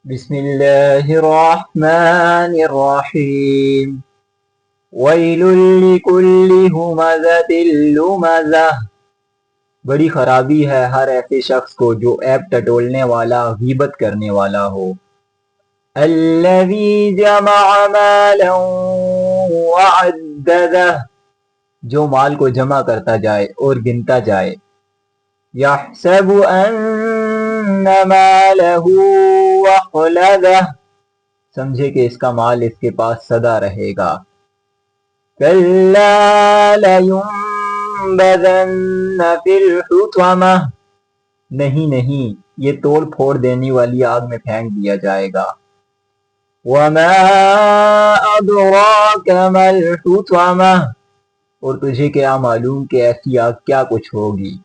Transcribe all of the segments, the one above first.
بسم اللہ الرحمن الرحیم ویل لکل ہمزۃ لمزہ، بڑی خرابی ہے ہر ایسے شخص کو جو عیب ٹٹولنے والا، غیبت کرنے والا ہو۔ الذی جمع مالا وعددہ، جو مال کو جمع کرتا جائے اور گنتا جائے۔ یحسب ان مالہ اخلدہ، سمجھے کہ اس کا مال اس کے پاس سدا رہے گا۔ کلا لینبذن فی الحطمہ، نہیں یہ توڑ پھوڑ دینے والی آگ میں پھینک دیا جائے گا۔ وما ادراک ما الحطمہ، اور تجھے کیا معلوم کہ ایسی آگ کیا کچھ ہوگی۔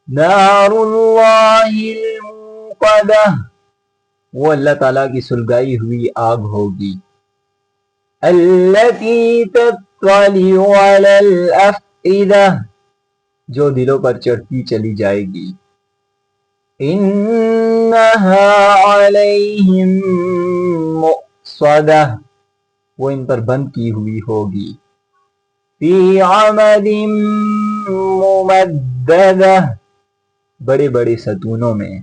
نار اللہ الموقدہ، وہ اللہ تعالیٰ کی سلگائی ہوئی آگ ہوگی۔ التی تطلع علی الافئدہ، جو دلوں پر چڑھتی چلی جائے گی۔ انہا علیہم مؤصدہ، وہ ان پر بند کی ہوئی ہوگی۔ فی عمد ممددہ، بڑے بڑے ستونوں میں۔